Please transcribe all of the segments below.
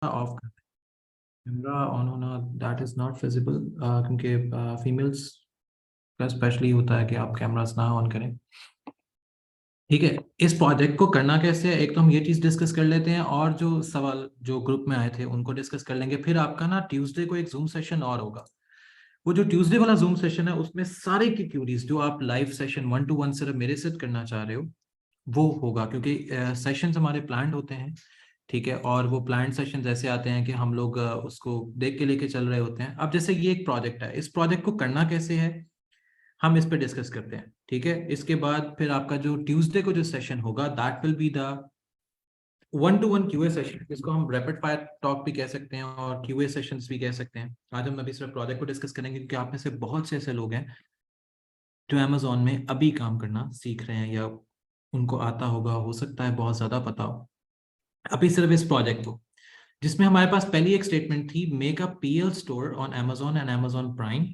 Of camera on होना that is not feasible, क्योंकि females का स्पेशली होता है कि आप कैमरास ना ऑन करें। ठीक है, इस प्रोजेक्ट को करना कैसे है, एक तो हम ये चीज डिस्कस कर लेते हैं, और जो सवाल जो ग्रुप में आए थे उनको डिस्कस कर लेंगे। फिर आपका ना ट्यूसडे को एक जूम सेशन और होगा। वो जो ट्यूसडे वाला जूम सेशन है उसमें सारे की क्यूरीज जो आप लाइव सेशन 1 to 1 सिर्फ मेरे से करना चाह रहे हो वो होगा, क्योंकि सेशंस हमारे प्लान्ड होते हैं। ठीक है, और वो प्लान्ड सेशन ऐसे आते हैं कि हम लोग उसको देख के लेके चल रहे होते हैं। अब जैसे ये एक प्रोजेक्ट है, इस प्रोजेक्ट को करना कैसे है हम इस पे डिस्कस करते हैं। ठीक है, इसके बाद फिर आपका जो ट्यूसडे को जो सेशन होगा that will be the 1 to 1 QA session, जिसको हम रैपिड फायर टॉक भी कह सकते हैं और क्यूए सेशंस भी कह सकते हैं। आज हम अभी सिर्फ प्रोजेक्ट को डिस्कस करेंगे, क्योंकि आप में से बहुत से ऐसे लोग हैं जो अमेजोन में अभी काम करना सीख रहे हैं, या उनको आता होगा, हो सकता है बहुत ज्यादा पता हो। अभी सिर्फ इस प्रोजेक्ट को, जिसमें हमारे पास पहली एक स्टेटमेंट थी, make a PL store on Amazon and Amazon Prime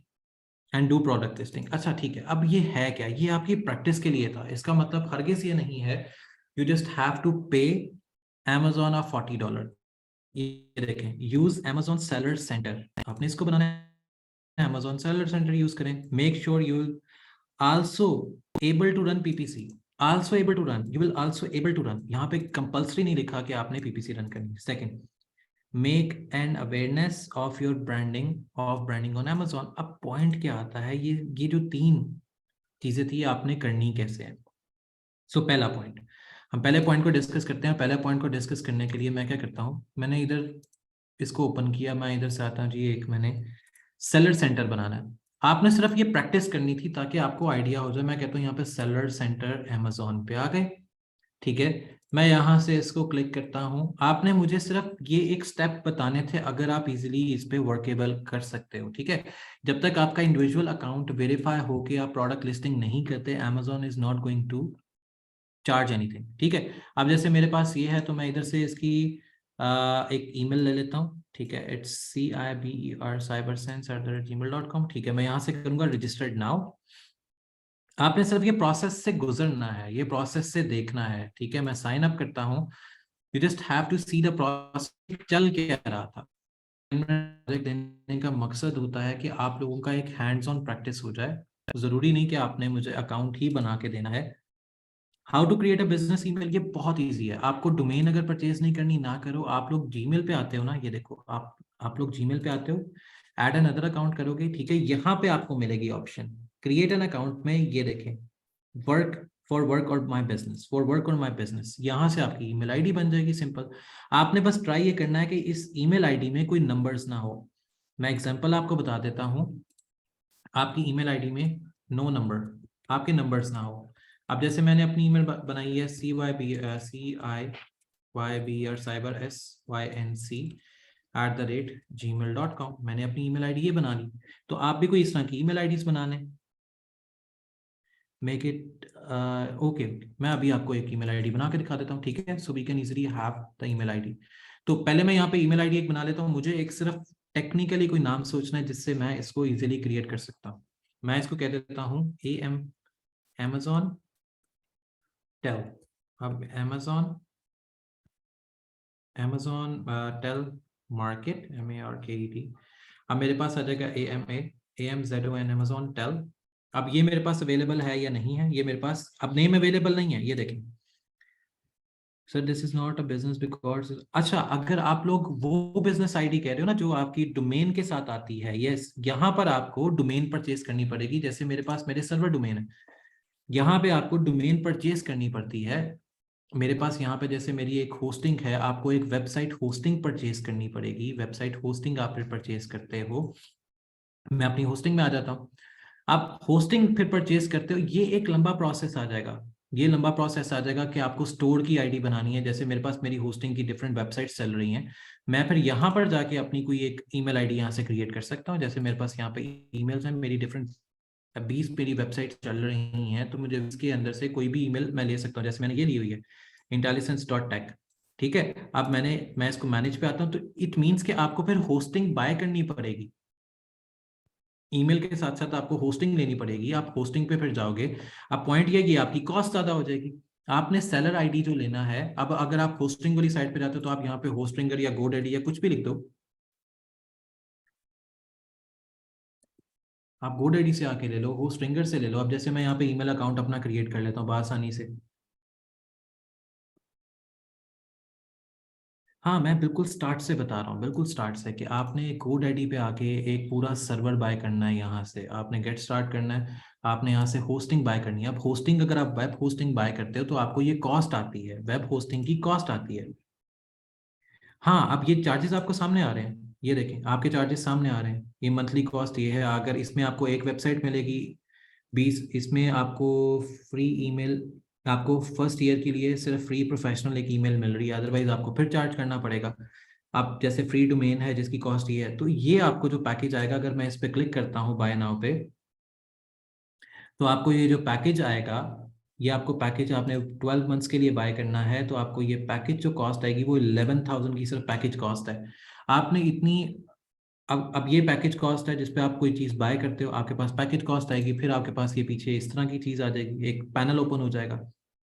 and do product listing. अच्छा ठीक है, अब ये है क्या, ये आपकी प्रैक्टिस के लिए था। इसका मतलब हरगिज ये नहीं है यू जस्ट हैव टू पे Amazon ऑफ $40। ये देखें, यूज Amazon सेलर सेंटर, आपने इसको बनाना है Amazon सेलर सेंटर यूज करें। Make sure you also able to run PPC, also able to run, you will also able to run. यहाँ पे कंपल्सरी नहीं लिखा कि आपने पीपीसी रन करनी है। Second, make an awareness of branding on Amazon। अब पॉइंट क्या आता है, ये जो तीन चीजें थी आपने करनी कैसे है। सो पहला पॉइंट, हम पहले पॉइंट को डिस्कस करते हैं। पहले पॉइंट को डिस्कस करने के लिए मैं क्या करता हूँ, मैंने इधर इसको ओपन किया, मैं इधर से आता हूँ जी, एक मैंने सेलर सेंटर बनाना है। आपने सिर्फ ये प्रैक्टिस करनी थी ताकि आपको आइडिया हो जाए। मैं कहता हूँ यहाँ पे सेलर सेंटर Amazon पे आ गए। ठीक है, मैं यहाँ से इसको क्लिक करता हूँ। आपने मुझे सिर्फ ये एक स्टेप बताने थे, अगर आप इजीली इस पे वर्केबल कर सकते हो। ठीक है, जब तक आपका इंडिविजुअल अकाउंट वेरीफाई हो के आप प्रोडक्ट लिस्टिंग नहीं करते, Amazon is not going to charge anything. ठीक है, अब जैसे मेरे पास ये है तो मैं इधर से इसकी एक ईमेल ले लेता हूँ। ठीक है, इट्स CIBER cybersense@gmail.com। ठीक है, मैं यहाँ से करूँगा रजिस्टर्ड नाउ। आपने सिर्फ ये प्रोसेस से गुजरना है, ये प्रोसेस से देखना है। ठीक है, मैं साइन अप करता हूँ। You just have to see the process चल क्या रहा था। प्रोजेक्ट देने का मकसद होता है कि आप लोगों का एक हैंड्स ऑन प्रैक्टिस हो जाए। तो जरूरी नहीं कि आपने मुझे अकाउंट ही बना के देना है। How to create a business email, ये बहुत ईजी है। आपको डोमेन अगर परचेज नहीं करनी ना करो, आप लोग जीमेल पे आते हो ना, ये देखो आप लोग जीमेल पे आते हो, ऐड एन अदर अकाउंट करोगे। ठीक है, यहाँ पे आपको मिलेगी ऑप्शन क्रिएट एन अकाउंट में, ये देखें वर्क और माई बिजनेस, फॉर वर्क और माई बिजनेस। यहाँ से आपकी ईमेल आईडी बन जाएगी। सिंपल, आपने बस ट्राई ये करना है कि इस ईमेल आईडी में कोई नंबर्स ना हो। मैं एग्जांपल आपको बता देता हूँ, आपकी ईमेल आईडी में नो नंबर, आपके नंबर्स ना हो। अब जैसे मैंने अपनी ईमेल बनाई है CIBER@gmail.com, मैंने अपनी ईमेल आईडी ये बना ली। तो आप भी कोई इस तरह की ईमेल आईडीज बना लें। मेक इट ओके, मैं अभी आपको एक ईमेल आईडी बना के दिखा देता हूँ। ठीक है, so we can easily have the email ID. तो पहले मैं यहाँ पे ईमेल आईडी एक बना लेता हूँ। मुझे एक सिर्फ टेक्निकली कोई नाम सोचना है जिससे मैं इसको इजीली क्रिएट कर सकता हूँ। मैं इसको कह देता हूँ Amazon टेल। अब Amazon टेल मार्केट, MARKET। अब मेरे पास आ जाएगा AMZON Amazon टेल। अब ये मेरे पास अवेलेबल है या नहीं है, ये मेरे पास अब नेम अवेलेबल नहीं है, ये देखें। Sir this is not a business because, अच्छा अगर आप लोग वो बिजनेस आईडी कह रहे हो ना जो आपकी डोमेन के साथ आती है, यस, यहाँ पर आपको डोमेन परचेज करनी पड़ेगी। जैसे मेरे पास मेरे सर्वर डोमेन है, यहाँ पे आपको डोमेन परचेज करनी पड़ती है। मेरे पास यहाँ पे जैसे मेरी एक होस्टिंग है, आपको एक वेबसाइट होस्टिंग परचेज करनी पड़ेगी। वेबसाइट होस्टिंग आप फिर परचेज करते हो, मैं अपनी होस्टिंग में आ जाता हूँ। आप होस्टिंग फिर परचेज करते हो, ये एक लंबा प्रोसेस आ जाएगा। ये लंबा प्रोसेस आ जाएगा कि आपको स्टोर की आईडी बनानी है। जैसे मेरे पास मेरी होस्टिंग की डिफरेंट वेबसाइट्स चल रही हैं, मैं फिर यहाँ पर जाके अपनी कोई एक ईमेल आईडी यहाँ से क्रिएट कर सकता हूँ। जैसे मेरे पास यहाँ पे ईमेल्स हैं, मेरी डिफरेंट 20 मेरी वेबसाइट चल रही हैं, तो मुझे इसके अंदर से कोई भी ईमेल मैं ले सकता हूँ। जैसे मैंने ये ली हुई है intelligence.tech। ठीक है, अब मैं इसको मैनेज पे आता हूँ, तो इट मीन्स कि आपको फिर होस्टिंग बाय करनी पड़ेगी। ईमेल के साथ साथ आपको होस्टिंग लेनी पड़ेगी, आप होस्टिंग पे फिर जाओगे। अब पॉइंट ये है कि आपकी कॉस्ट ज़्यादा हो जाएगी। आपने सेलर आईडी जो लेना है, अब अगर आप होस्टिंग वाली साइट पे जाते हो तो आप यहाँ पे होस्टिंगर या गोडैडी या कुछ भी लिख दो। आप गोडैडी से आके ले लो, होस्टिंगर से ले लो। अब जैसे मैं यहाँ पे ईमेल अकाउंट अपना क्रिएट कर लेता हूँ आसानी से। हाँ, मैं बिल्कुल स्टार्ट से बता रहा हूँ, बिल्कुल स्टार्ट से, कि आपने GoDaddy पे आके एक पूरा सर्वर बाय करना है। यहाँ से आपने गेट स्टार्ट करना है, आपने यहाँ से होस्टिंग बाय करनी है। अब होस्टिंग, अगर आप वेब होस्टिंग बाय करते हो तो आपको ये कॉस्ट आती है, वेब होस्टिंग की कॉस्ट आती है। हाँ, अब ये चार्जेस आपको सामने आ रहे हैं, ये देखें आपके चार्जेस सामने आ रहे हैं। ये मंथली कॉस्ट ये है। अगर इसमें आपको एक वेबसाइट मिलेगी 20, इसमें आपको फ्री ईमेल, आपको फर्स्ट ईयर के लिए सिर्फ फ्री प्रोफेशनल एक ईमेल मिल रही है, अदरवाइज आपको फिर चार्ज करना पड़ेगा। आप जैसे फ्री डोमेन है जिसकी कॉस्ट ये है, तो ये आपको जो पैकेज आएगा, अगर मैं इस पर क्लिक करता हूँ बाय नाउ पे, तो आपको ये जो पैकेज आएगा, ये आपको पैकेज आपने 12 मंथ्स के लिए बाय करना है, तो आपको ये पैकेज जो कॉस्ट आएगी वो 11,000 की सिर्फ पैकेज कॉस्ट है। आपने इतनी, अब ये पैकेज कॉस्ट है, जिस पे आप कोई चीज़ बाय करते हो आपके पास पैकेज कॉस्ट आएगी, फिर आपके पास ये पीछे इस तरह की चीज़ आ जाएगी, एक पैनल ओपन हो जाएगा।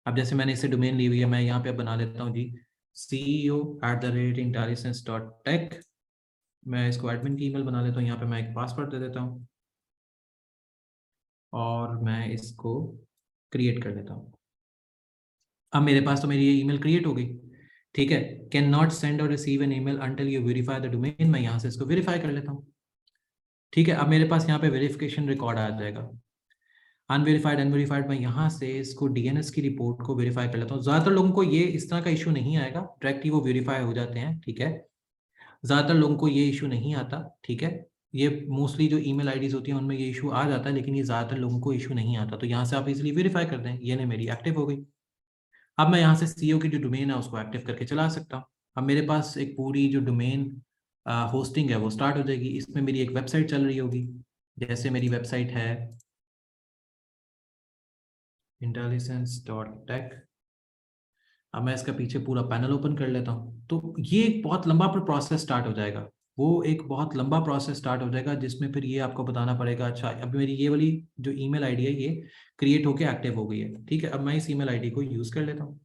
अब जैसे मैंने इससे डोमेन ली हुई है, मैं यहाँ पे अब बना लेता हूँ जी, CEO@intellisense.tech। मैं इसको एडमिन की ईमेल बना लेता हूँ, यहाँ पे मैं एक पासवर्ड दे देता हूँ और मैं इसको क्रिएट कर लेता हूँ। अब मेरे पास तो मेरी ये ईमेल क्रिएट हो गई, ठीक है। कैन नॉट सेंड और receive an email until you verify the domain, मैं यहाँ से इसको वेरीफाई कर लेता हूँ, ठीक है। अब मेरे पास यहाँ पे वेरिफिकेशन रिकॉर्ड आ जाएगा, अनवेरीफाइड अनवेरीफाइड। मैं यहाँ से इसको DNS की रिपोर्ट को वेरीफाई कर लेता हूँ। ज़्यादातर लोगों को ये इस तरह का इशू नहीं आएगा, डायरेक्टली वो वेरीफाई हो जाते हैं, ठीक है। ज़्यादातर लोगों को ये इशू नहीं आता, ठीक है। ये मोस्टली जो ईमेल आईडीज होती हैं उनमें ये इशू आ जाता है, लेकिन ये ज़्यादातर लोगों को इशू नहीं आता। तो यहाँ से आप इजीली वेरीफाई कर दें, ये ने मेरी एक्टिव हो गई। अब मैं यहाँ से CEO की जो डोमेन है उसको एक्टिव करके चला सकता हूँ। अब मेरे पास एक पूरी जो डोमेन होस्टिंग है वो स्टार्ट हो जाएगी। इसमें मेरी एक वेबसाइट चल रही होगी, जैसे मेरी वेबसाइट है intellisense.tech। अब मैं इसका पीछे पूरा पैनल ओपन कर लेता हूँ, तो ये एक बहुत लंबा प्रोसेस स्टार्ट हो जाएगा। वो एक बहुत लंबा प्रोसेस स्टार्ट हो जाएगा जिसमें फिर ये आपको बताना पड़ेगा, अच्छा अब मेरी ये वाली जो ईमेल आईडी है ये क्रिएट होके एक्टिव हो गई है, ठीक है। अब मैं इस ईमेल आईडी को यूज़ कर लेता हूँ,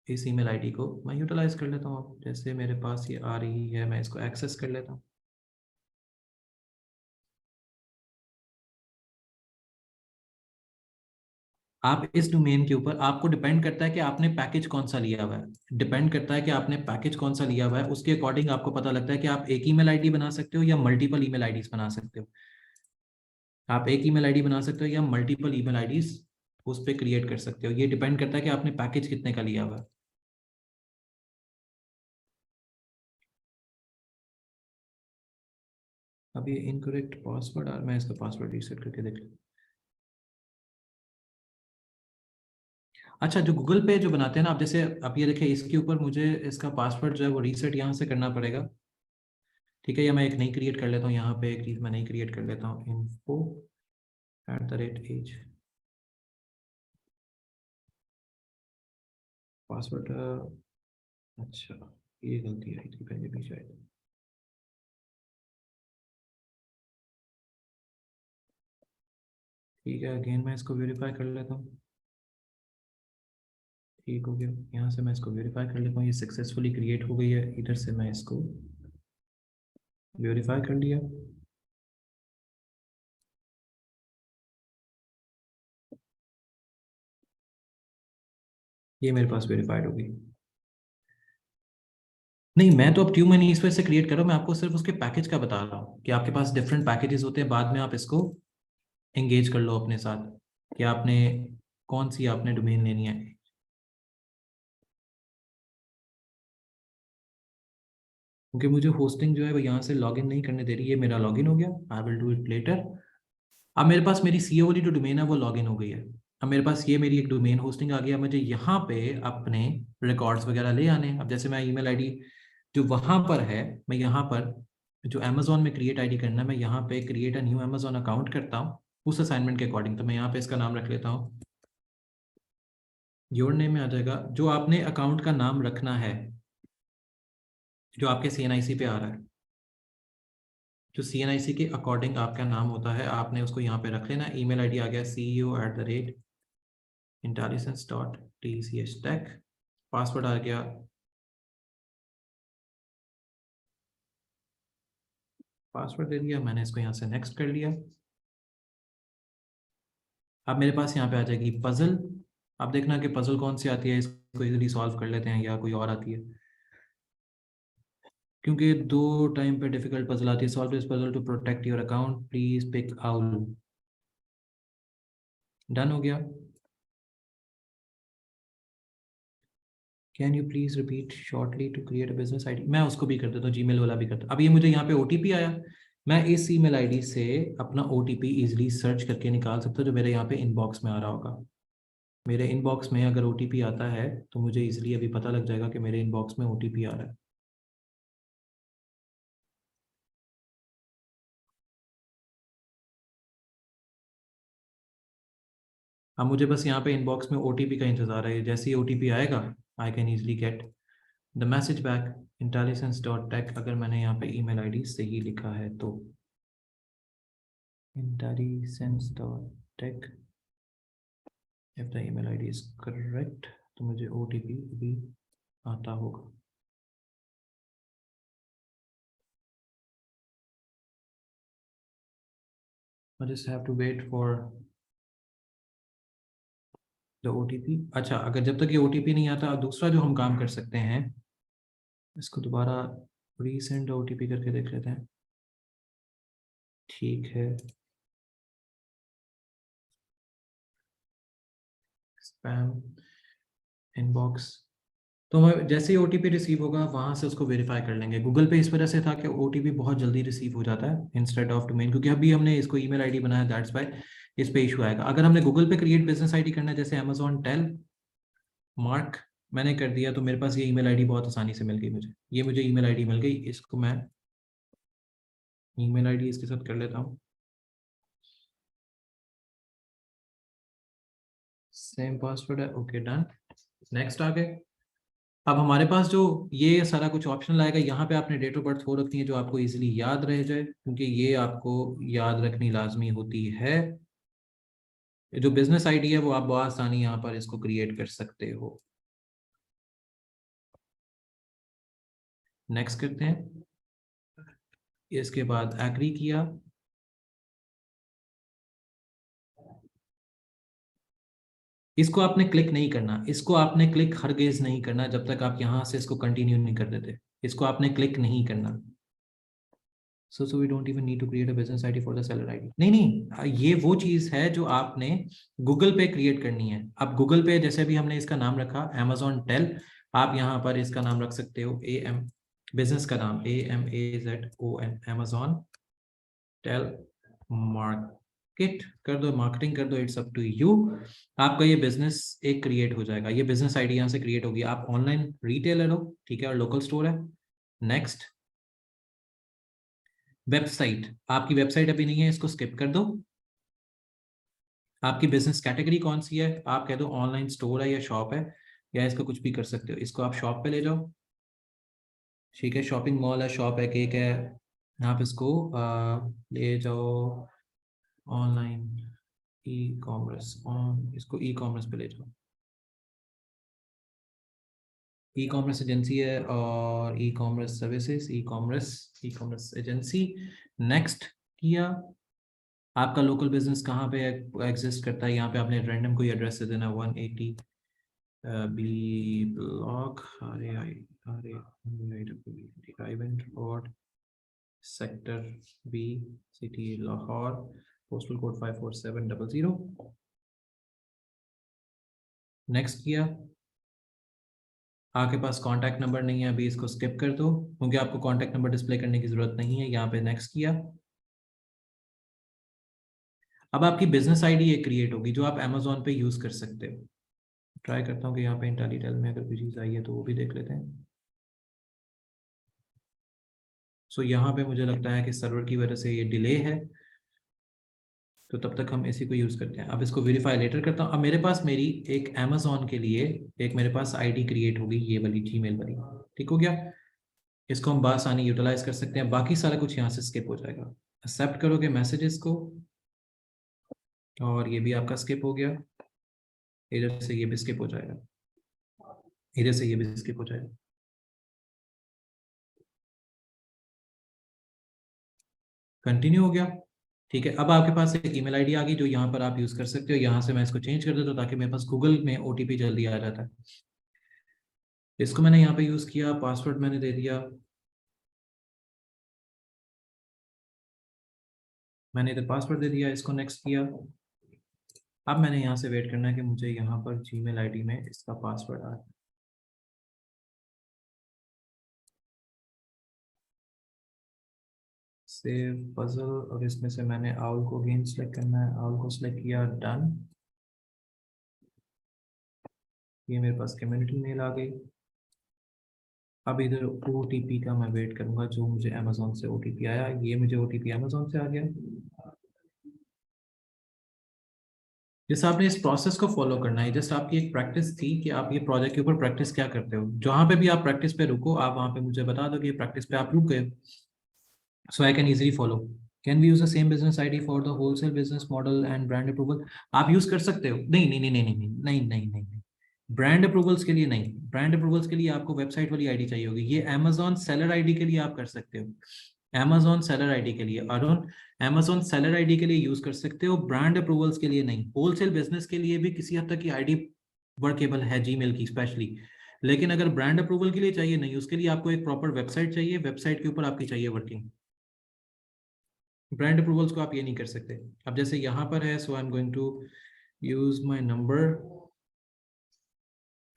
इस ईमेल आईडी को मैं यूटिलाइज कर लेता हूँ। अब जैसे मेरे पास ये आ रही है, मैं इसको एक्सेस कर लेता हूँ। आप इस डोमेन के ऊपर, आपको डिपेंड करता है कि आपने पैकेज कौन सा लिया हुआ है, डिपेंड करता है कि आपने पैकेज कौन सा लिया हुआ है, उसके अकॉर्डिंग आपको पता लगता है कि आप एक ईमेल आईडी बना सकते हो या मल्टीपल ईमेल आईडीज बना सकते हो। आप एक ईमेल आईडी बना सकते हो या मल्टीपल ईमेल आईडीज उस पर क्रिएट कर सकते हो, ये डिपेंड करता है कि आपने पैकेज कितने का लिया हुआ है। अब ये इनकरेक्ट पासवर्ड, और मैं इसका पासवर्ड रीसेट करके देख लूँ। अच्छा, जो गूगल पे जो बनाते हैं ना, आप जैसे अब ये देखिए, इसके ऊपर मुझे इसका पासवर्ड जो है वो रीसेट यहाँ से करना पड़ेगा, ठीक है। या मैं एक नई क्रिएट कर लेता हूँ, यहाँ पे एक चीज़ मैं नई क्रिएट कर लेता हूँ, info@age पासवर्ड। अच्छा, ये गलती आई थी पहले भी शायद। ठीक है, अगेन मैं इसको वेरीफाई कर लेता हूँ, ठीक हो गया। यहाँ से मैं इसको वेरीफाई कर लेता हूँ, ये सक्सेसफुली क्रिएट हो गई है। इधर से मैं इसको वेरीफाई कर लिया, ये मेरे पास वेरीफाइड हो गई। नहीं, मैं तो अब ट्यू मनी इस वजह से क्रिएट कर रहा हूँ, मैं आपको सिर्फ उसके पैकेज का बता रहा हूँ कि आपके पास डिफरेंट पैकेजेस होते हैं, बाद में आप इसको एंगेज कर लो अपने साथ कि आपने कौन सी आपने डोमेन लेनी है। क्योंकि मुझे होस्टिंग जो है वो यहाँ से लॉगिन नहीं करने दे रही है। मेरा लॉगिन हो गया, I will do it later. अब मेरे पास मेरी सीओ वाली जो डोमेन है वो लॉगिन हो गई है। अब मेरे पास ये मेरी एक डोमेन होस्टिंग आ गया, मुझे यहाँ पे अपने रिकॉर्ड्स वगैरह ले आने हैं। अब जैसे मैं ईमेल आईडी जो वहाँ पर है, मैं यहाँ पर जो अमेजोन में क्रिएट आईडी करना है, मैं यहाँ पे create a new Amazon account करता हूँ उस असाइनमेंट के अकॉर्डिंग। तो मैं यहाँ पे इसका नाम रख लेता हूँ, योर नेम में आ जाएगा जो आपने अकाउंट का नाम रखना है, जो आपके CNIC पे आ रहा है, जो CNIC के अकॉर्डिंग आपका नाम होता है, आपने उसको यहाँ पे रख लेना। ईमेल आईडी आ गया ceo@intellisense.tchtech। पासवर्ड आ गया, पासवर्ड दे दिया मैंने, इसको यहाँ से नेक्स्ट कर लिया। अब मेरे पास यहाँ पे आ जाएगी पजल। अब देखना कि पजल कौन सी आती है, इसको इजीली सॉल्व कर लेते हैं या कोई और आती है, क्योंकि 2 टाइम पे डिफिकल्ट पजल आती है। Solve this puzzle to protect your account, please pick owl. Done हो गया। Can you please repeat shortly to create a business ID. मैं उसको भी कर देता हूँ, जीमेल वाला भी करता हूँ। अब ये मुझे यहाँ पे ओटीपी आया, मैं इस ईमेल आईडी से अपना ओटीपी इजीली सर्च करके निकाल सकता हूँ, जो मेरे यहाँ पे इनबॉक्स में आ रहा होगा। मेरे इनबॉक्स में अगर ओटीपी आता है तो मुझे इजीली अभी पता लग जाएगा कि मेरे इनबॉक्स में ओटीपी आ रहा है। अब मुझे बस यहाँ पे इनबॉक्स में ओटीपी का इंतजार है। जैसे ही ओटीपी आएगा I can easily get the message back intellisense.tech। अगर मैंने यहाँ पे ईमेल आईडी सही लिखा है तो intellisense.tech, if the email ID is correct, तो मुझे ओटीपी भी आता होगा। I just have to wait for the OTP। अच्छा, अगर जब तक ये OTP नहीं आता, दूसरा जो हम काम कर सकते हैं, इसको दोबारा रीसेंड OTP करके देख लेते हैं। ठीक है, स्पैम इनबॉक्स। तो मैं जैसे ही ओटीपी रिसीव होगा वहां से उसको वेरीफाई कर लेंगे। गूगल पे इस वजह से था कि ओटीपी बहुत जल्दी रिसीव हो जाता है इंस्टेड ऑफ डोमेन, क्योंकि अभी हमने इसको ईमेल आईडी बनाया, दैट्स व्हाई इस पे इशू आएगा। अगर हमने गूगल पे क्रिएट बिजनेस आईडी करना है, जैसे अमेजॉन टेल मार्क मैंने कर दिया, तो मेरे पास ये ईमेल आईडी बहुत आसानी से मिल गई मुझे। ये मुझे ईमेल आईडी मिल गई, इसको मैं ईमेल आईडी इसके साथ कर लेता हूँ। सेम पासवर्ड है, ओके डन। नेक्स्ट आ गए। अब हमारे पास जो ये सारा कुछ ऑप्शन आएगा, यहाँ पे आपने डेट ऑफ बर्थ हो रखती है जो आपको इजीली याद रह जाए, क्योंकि ये आपको याद रखनी लाजमी होती है। जो बिजनेस आईडी है वो आप बहुत आसानी यहाँ पर इसको क्रिएट कर सकते हो। नेक्स्ट करते हैं, इसके बाद एग्री किया। इसको आपने क्लिक नहीं करना, इसको आपने क्लिक हरगिज नहीं करना जब तक आप यहाँ से इसको कंटिन्यू नहीं कर देते। इसको आपने क्लिक नहीं करना। So we don't even need to create a business ID for the seller ID। नहीं नहीं, ये वो चीज है जो आपने गूगल पे क्रिएट करनी है। अब गूगल पे जैसे भी हमने इसका नाम रखा अमेजॉन टेल, आप यहाँ पर इसका नाम रख सकते हो AM, बिजनेस का नाम AMAZON, अमेजॉन टेल मार्केट कर दो, मार्केटिंग कर दो, इट्स अप टू यू। आपका ये बिजनेस एक क्रिएट हो जाएगा। ये बिजनेस आईडी यहाँ से क्रिएट होगी। आप ऑनलाइन रिटेलर हो, ठीक है, और लोकल स्टोर है। नेक्स्ट, वेबसाइट, आपकी वेबसाइट अभी नहीं है, इसको स्किप कर दो। आपकी बिजनेस कैटेगरी कौन सी है, आप कह दो ऑनलाइन स्टोर है या शॉप है, या इसका कुछ भी कर सकते हो। इसको आप शॉप पे ले जाओ, ठीक है, शॉपिंग मॉल है, शॉप है, केक है, आप इसको ले जाओ ऑनलाइन ई कॉमर्स, इसको ई कॉमर्स पे ले जाओ। ई कॉमर्स एजेंसी है और e commerce services, e commerce agency. Next किया। आपका लोकल बिजनेस कहाँ पे एग्जिस्ट करता है, यहाँ पे आपने रैंडम कोई एड्रेस दे देना, 180 B block Raiwind road, sector B, city Lahore, postal code 54700। Next किया। आपके पास कांटेक्ट नंबर नहीं है, अभी इसको स्किप कर दो, क्योंकि आपको कांटेक्ट नंबर डिस्प्ले करने की जरूरत नहीं है। यहाँ पे नेक्स्ट किया। अब आपकी बिजनेस आईडी एक क्रिएट होगी जो आप अमेजोन पे यूज कर सकते हो। ट्राई करता हूँ कि यहाँ पे इंटेलीटेल में अगर कोई चीज़ आई है तो वो भी देख लेते हैं। सो यहाँ पे मुझे लगता है कि सर्वर की वजह से ये डिले है, तो तब तक हम इसी को यूज़ करते हैं। अब इसको वेरीफाई लेटर करता हूँ। अब मेरे पास मेरी एक अमेजोन के लिए एक मेरे पास आईडी क्रिएट होगी, ये वाली जीमेल वाली। ठीक हो गया। इसको हम बासानी यूटिलाइज कर सकते हैं, बाकी सारा कुछ यहाँ से स्किप हो जाएगा। एक्सेप्ट करोगे मैसेजेस को, और ये भी आपका स्किप हो गया, इधर से ये भी स्किप हो जाएगा, इधर से ये भी स्किप हो जाएगा। कंटिन्यू हो गया। ठीक है, अब आपके पास एक ईमेल आईडी आ गई जो यहाँ पर आप यूज कर सकते हो। यहाँ से मैं इसको चेंज कर देता हूँ ताकि मेरे पास गूगल में ओटीपी जल्दी आ जाता है। इसको मैंने यहाँ पे यूज किया, पासवर्ड मैंने दे दिया, मैंने इधर पासवर्ड दे दिया, इसको नेक्स्ट किया। अब मैंने यहाँ से वेट करना है कि मुझे यहाँ पर जीमेल आईडी में इसका पासवर्ड आए। सेव पजल, और इसमें से मैंने आउल को अगेन सेलेक्ट करना है, आउल को सिलेक्ट किया, डन। ये मेरे पास कम्युनिटी मेल आ गई। अब इधर ओटीपी का मैं वेट करूंगा, जो मुझे अमेजोन से ओटीपी आया, ये मुझे ओटीपी अमेजोन से आ गया। जैसे आपने इस प्रोसेस को फॉलो करना है, जस्ट आपकी एक प्रैक्टिस थी कि आप ये प्रोजेक्ट के ऊपर प्रैक्टिस क्या करते हो। जहां पे भी आप प्रैक्टिस पे रुको, आप वहां पे मुझे बता दो कि प्रैक्टिस पे आप रुक गए, so I can easily follow. Can we use the same business ID for the wholesale business model and brand approval? आप यूज कर सकते हो। नहीं नहीं नहीं नहीं नहीं नहीं नहीं नहीं नहीं, ब्रांड अप्रूवल्स के लिए नहीं। ब्रांड अप्रूवल्स के लिए आपको वेबसाइट वाली आईडी चाहिए होगी। ये अमेजोन सेलर आईडी के लिए आप कर सकते हो, अमेजोन सेलर आईडी के लिए अरुण, अमेजोन सेलर आईडी के लिए यूज कर सकते हो, ब्रांड अप्रूवल्स के लिए नहीं। होलसेल बिजनेस के लिए भी किसी हद तक की आईडी वर्केबल है जीमेल की स्पेशली, लेकिन अगर ब्रांड अप्रूवल के लिए चाहिए नहीं, उसके लिए आपको एक प्रॉपर वेबसाइट चाहिए, वेबसाइट के ऊपर आपकी चाहिए वर्किंग। ब्रांड अप्रूवल्स को आप ये नहीं कर सकते। अब जैसे यहाँ पर है, so I am going to use my number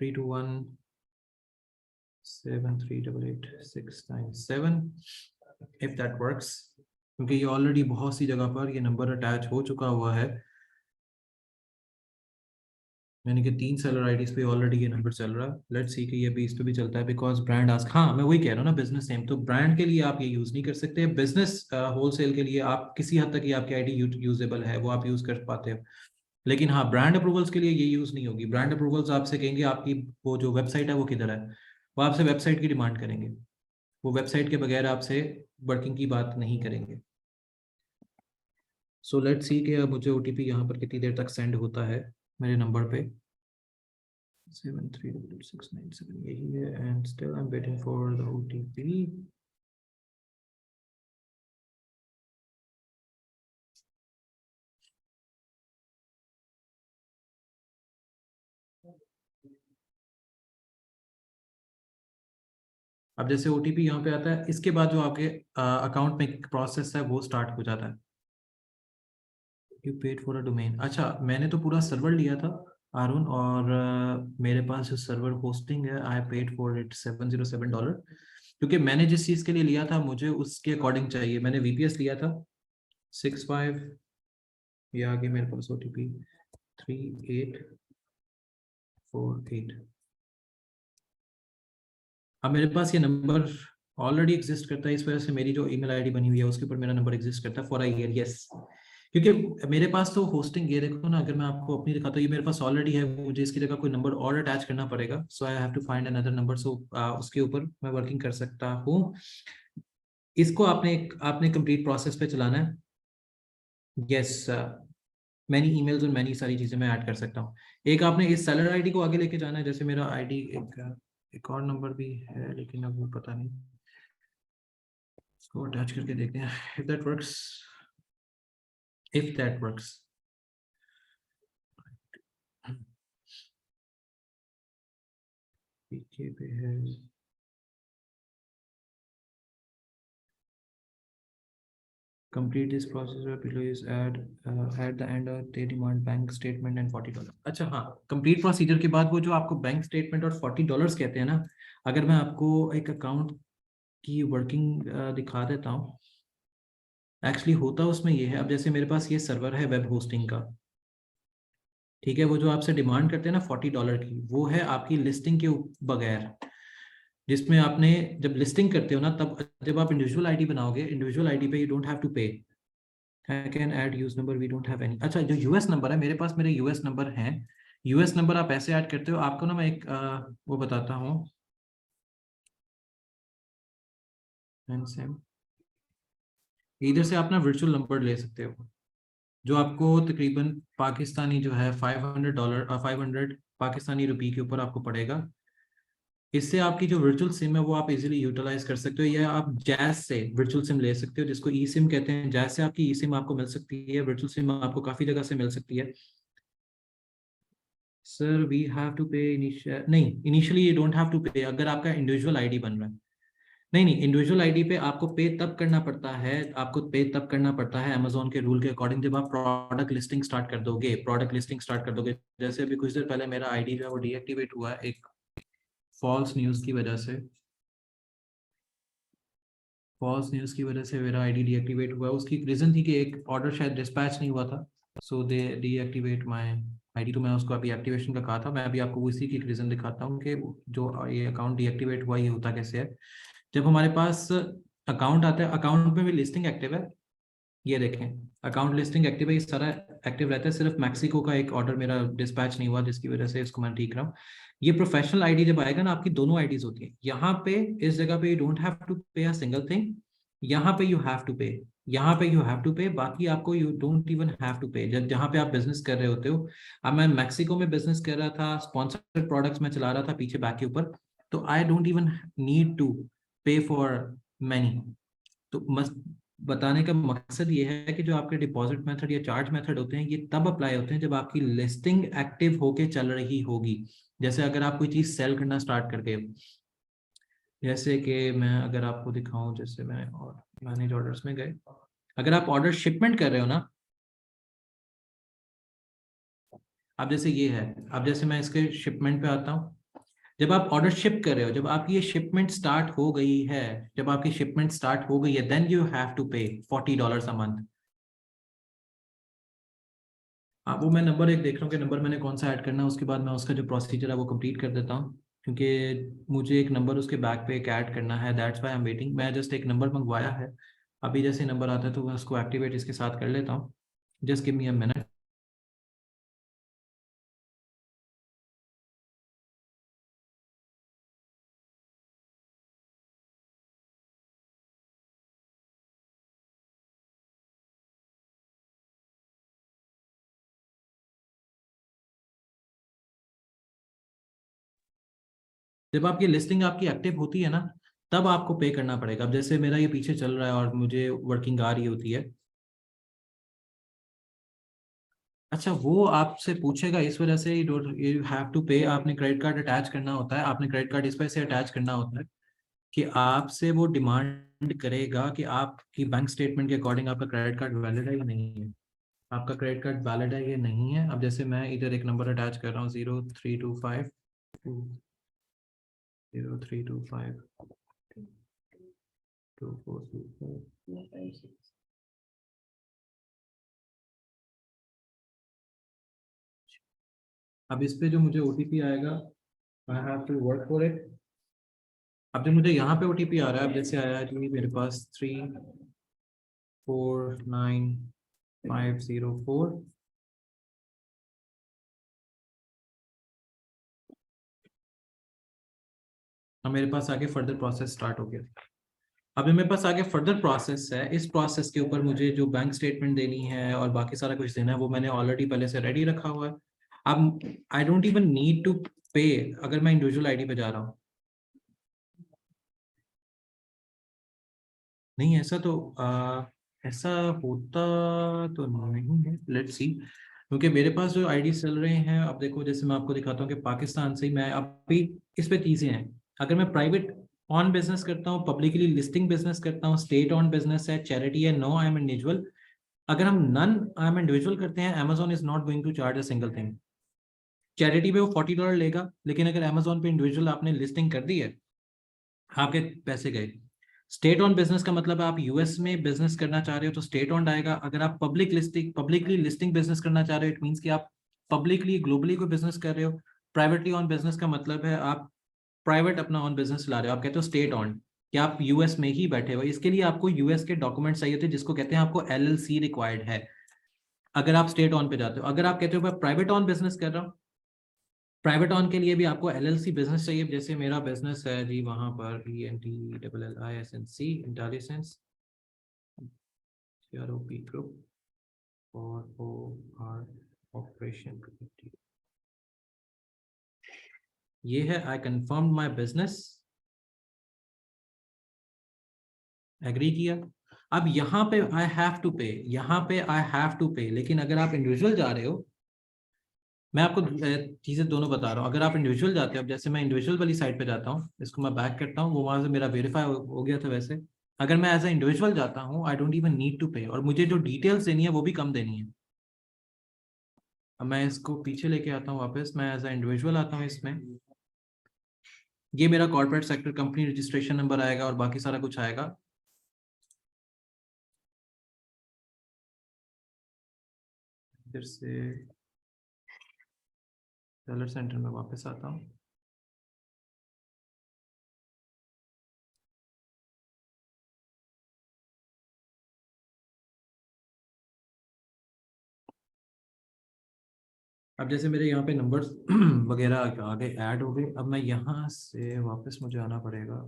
3217388697 if that works, क्योंकि ये ऑलरेडी बहुत सी जगह पर ये नंबर अटैच हो चुका हुआ है, यानी कि 3 सेलर आईडीज पे ऑलरेडी ये नंबर चल रहा है। लेट्स सी कि ये भी इस पे भी चलता है, बिकॉज ब्रांड आस्क, हाँ मैं वही कह रहा हूँ ना, बिजनेस नेम। तो ब्रांड के लिए आप ये यूज नहीं कर सकते, बिजनेस होलसेल के लिए आप किसी हद तक ये आपकी आईडी यूजेबल है, वो आप यूज कर पाते हो। लेकिन हाँ, ब्रांड अप्रूवल्स के लिए ये यूज नहीं होगी। ब्रांड अप्रूवल्स आपसे कहेंगे आपकी वो जो वेबसाइट है वो किधर है, वो आपसे वेबसाइट की डिमांड करेंगे, वो वेबसाइट के बगैर आपसे वर्किंग की बात नहीं करेंगे। सो लेट्स सी कि अब मुझे ओटीपी यहाँ पर कितनी देर तक सेंड होता है मेरे नंबर पे। 736697 यही है, and still I am waiting for the OTP. अब जैसे ओटीपी यहाँ पे आता है, इसके बाद जो आपके अकाउंट में प्रोसेस है वो स्टार्ट हो जाता है। You paid for a domain, अच्छा मैंने तो पूरा सर्वर लिया था आरुण, और मेरे पास जो सर्वर होस्टिंग है, आई पेड फॉर इट $707, क्योंकि मैंने जिस चीज़ के लिए लिया था मुझे उसके अकॉर्डिंग चाहिए। मैंने वीपीएस लिया था 65, ये आगे मेरे पास ओटीपी 3848। अब मेरे पास ये नंबर ऑलरेडी एग्जिस्ट करता है, इस वजह से मेरी जो ईमेल आईडी बनी हुई है उसके ऊपर मेरा नंबर एग्जिस्ट करता है फॉर अ ईयर, यस। क्योंकि मेरे पास तो होस्टिंग, ये देखो ना, अगर मैं आपको अपनी दिखाता हूँ, ये मेरे पास ऑलरेडी है, मुझे इसकी जगह कोई नंबर और अटैच करना पड़ेगा, so I have to find another number. So उसके ऊपर मैं वर्किंग कर सकता हूँ। इसको आपने कंप्लीट प्रोसेस पे चलाना है, यस। मैनी ईमेल्स और मैनी सारी चीजें मैं ऐड कर सकता हूँ। एक आपने इस सेलर आईडी को आगे लेके जाना है, जैसे मेरा आईडी एक और नंबर भी है, लेकिन अब वो पता नहीं, इसको अटैच करके देखते हैं if that works, if that works. पीछे पे है, complete this process below is at the end they demand bank statement and $40। अच्छा हाँ, कंप्लीट प्रोसीजर के बाद वो जो आपको बैंक स्टेटमेंट और $40 कहते हैं ना, अगर मैं आपको एक अकाउंट की वर्किंग दिखा देता हूँ, एक्चुअली होता उसमें ये है। अब जैसे मेरे पास ये सर्वर है वेब होस्टिंग का, ठीक है, वो जो आपसे डिमांड करते हैं ना $40 की, वो है आपकी लिस्टिंग के बगैर, जिसमें आपने जब लिस्टिंग करते हो ना, तब जब आप इंडिविजुअल आईडी बनाओगे, इंडिविजुअल आईडी पे you don't have to pay. I can add US number, we don't have any. अच्छा, जो यूएस नंबर है मेरे पास, मेरे यूएस नंबर हैं। यूएस नंबर आप ऐसे ऐड करते हो, आपको ना मैं एक वो बताता हूँ। And same. इधर से आप ना वर्चुअल नंबर ले सकते हो जो आपको तकरीबन पाकिस्तानी जो है $500 और 500 पाकिस्तानी रुपये के ऊपर आपको पड़ेगा। इससे आपकी जो वर्चुअल सिम है वो आप इजीली यूटिलाइज कर सकते हो, या आप जैज से वर्चुअल सिम ले सकते हो जिसको ई सिम कहते हैं। जैज से आपकी ई सिम आपको मिल सकती है, वर्चुअल सिम आपको काफ़ी जगह से मिल सकती है। Sir we have to pay initial, नहीं initially you don't have to pay अगर आपका इंडिविजुअल आईडी बन रहा है। नहीं नहीं, इंडिविजुअल आईडी पे आपको पे तब करना पड़ता है, आपको पे तब करना पड़ता है अमेजोन के रूल के अकॉर्डिंग जब आप प्रोडक्ट लिस्टिंग स्टार्ट कर दोगे। प्रोडक्ट लिस्टिंग स्टार्ट कर दोगे, जैसे अभी कुछ देर पहले मेरा आईडी जो है वो डीएक्टिवेट हुआ है एक फॉल्स न्यूज़ की वजह से। फॉल्स न्यूज़ की वजह से मेरा आईडी डीएक्टिवेट हुआ। उसकी रीज़न थी कि एक ऑर्डर शायद डिस्पैच नहीं हुआ था, सो दे डीएक्टिवेट माय आईडी। तो मैं उसको अभी एक्टिवेशन का कहा था, मैं अभी आपको उसी की रीज़न दिखाता हूँ कि जो ये अकाउंट डीएक्टिवेट हुआ ये होता कैसे है। जब हमारे पास अकाउंट आता है, अकाउंट में भी लिस्टिंग एक्टिव है, ये देखें अकाउंट लिस्टिंग एक्टिव है, ये सारा एक्टिव रहता है। सिर्फ मैक्सिको का एक ऑर्डर मेरा डिस्पैच नहीं हुआ जिसकी वजह से इसको मैं ठीक रहा हूँ। ये प्रोफेशनल आईडी जब आएगा ना, आपकी दोनों आईडीज होती है। यहाँ पे इस जगह पे यू डोंट हैव टू पे अ सिंगल थिंग, यहाँ पे यू हैव टू पे, यहाँ पे यू हैव टू पे, बाकी आपको you don't even have to pay. जब जहाँ पे आप बिजनेस कर रहे होते हो, अब मैं मैक्सिको में बिजनेस कर रहा था, स्पॉन्सर्ड प्रोडक्ट्स में चला रहा था पीछे बैक के ऊपर, तो I don't even need to pay for many. तो मस्त बताने का मकसद ये है कि जो आपके डिपॉजिट मेथड या चार्ज मेथड होते हैं ये तब अप्लाई होते हैं जब आपकी लिस्टिंग एक्टिव होके चल रही होगी। जैसे अगर आप कोई चीज सेल करना स्टार्ट कर गए, जैसे कि मैं अगर आपको दिखाऊं, जैसे मैं और मैनेज ऑर्डर्स में गए, अगर आप ऑर्डर शिपमेंट कर रहे हो ना, अब जैसे ये है, अब जैसे मैं इसके शिपमेंट पे आता हूँ। जब आप ऑर्डर शिप कर रहे हो, जब आपकी ये शिपमेंट स्टार्ट हो गई है, जब आपकी शिपमेंट स्टार्ट हो गई है, देन यू हैव टू पे $40 अ मंथ। हाँ, वो मैं नंबर एक देख रहा हूँ कि नंबर मैंने कौन सा ऐड करना है, उसके बाद मैं उसका जो प्रोसीजर है वो कंप्लीट कर देता हूँ, क्योंकि मुझे एक नंबर उसके बैक पे एक ऐड करना है। That's why I am waiting. मैं जस्ट एक नंबर मंगवाया है, अभी जैसे नंबर आता है तो मैं उसको एक्टिवेट इसके साथ कर लेता हूँ। Just give me a minute. जब आपकी लिस्टिंग आपकी एक्टिव होती है ना, तब आपको पे करना पड़ेगा। अब जैसे मेरा ये पीछे चल रहा है और मुझे वर्किंग आ रही होती है। अच्छा, वो आपसे पूछेगा इस वजह से यू हैव टू पे, आपने क्रेडिट कार्ड अटैच करना होता है, आपने क्रेडिट कार्ड इस वजह से अटैच करना होता है कि आपसे वो डिमांड करेगा कि आपकी बैंक स्टेटमेंट के अकॉर्डिंग आपका क्रेडिट कार्ड वैलिड है या नहीं है। आपका क्रेडिट कार्ड वैलिड है या नहीं है। अब जैसे मैं इधर एक नंबर अटैच कर रहा हूँ, 0325 अब इस पे जो मुझे ओटीपी आएगा, I have to work for it. अब जब मुझे यहाँ पे ओटीपी आ रहा है, अब जैसे आया जी मेरे पास 349504, अब मेरे पास आगे फर्दर प्रोसेस स्टार्ट हो गया। अब ये मेरे पास आगे फर्दर प्रोसेस है, इस प्रोसेस के ऊपर मुझे जो बैंक स्टेटमेंट देनी है और बाकी सारा कुछ देना है वो मैंने ऑलरेडी पहले से रेडी रखा हुआ है। अब I don't even need to pay अगर मैं इंडिविजुअल आईडी पे जा रहा हूँ। नहीं ऐसा तो ऐसा होता तो नहीं है, लेट्स सी। क्योंकि मेरे पास जो आईडी चल रहे हैं, अब देखो जैसे मैं आपको दिखाता हूँ कि पाकिस्तान से ही मैं अभी इस पे चीज़ें हैं। अगर मैं प्राइवेट ऑन बिजनेस करता हूँ, पब्लिकली लिस्टिंग बिजनेस करता हूँ, स्टेट ऑन बिजनेस है, चैरिटी है, नो आई एम इंडिविजुअल। अगर हम नन आई एम इंडिविजुअल करते हैं, Amazon is not going to charge a single thing. Charity पे वो $40 लेगा, लेकिन अगर अमेजोन पे इंडिविजुअल आपने लिस्टिंग कर दी है, आपके पैसे गए। स्टेट ऑन बिजनेस का मतलब है आप यूएस में बिजनेस करना चाह रहे हो तो स्टेट ऑन आएगा। अगर आप पब्लिकली लिस्टिंग बिजनेस करना चाह रहे हो, इट मीन्स कि आप पब्लिकली ग्लोबली कोई बिजनेस कर रहे हो। प्राइवेटली ऑन बिजनेस का मतलब है आप प्राइवेट अपना ऑन बिजनेस चला रहे हो, आप कहते हो स्टेट ऑन, कि आप यूएस में ही बैठे हो। इसके लिए आपको यूएस के डॉक्यूमेंट चाहिए होते हैं जिसको कहते हैं आपको एलएलसी रिक्वायर्ड है अगर आप स्टेट ऑन पे जाते हो। अगर आप कहते हो मैं प्राइवेट ऑन बिजनेस कर रहा हूँ, प्राइवेट ऑन के लिए भी आपको एलएलसी बिजनेस चाहिए, जैसे मेरा बिजनेस है जी, वहां पर ENTLLISNC इंटेलिजेंस CROP ग्रुप और OR ऑपरेशन। ये है I confirm my business, agree किया। अब यहाँ पे आई हैव टू पे, यहाँ पे आई हैव टू पे, लेकिन अगर आप इंडिविजुअल जा रहे हो, मैं आपको चीजें दोनों बता रहा हूँ। अगर आप इंडिविजुअल जाते हो, अब जैसे मैं इंडिविजुअल वाली साइड पे जाता हूँ, इसको मैं बैक करता हूँ, वो वहां से मेरा वेरीफाई हो गया था। वैसे अगर मैं एज ए इंडिविजुअल जाता हूँ, I don't even need to pay, और मुझे जो डिटेल्स देनी है वो भी कम देनी है। अब मैं इसको पीछे लेके आता हूँ वापस, मैं एज ए इंडिविजुअल आता हूँ इसमें, ये मेरा corporate sector company registration number आएगा और बाकी सारा कुछ आएगा। फिर से सेलर सेंटर में वापस आता हूँ। अब जैसे मेरे यहाँ पे नंबर्स वगैरह आगे ऐड हो गए, अब मैं यहाँ से वापस मुझे आना पड़ेगा।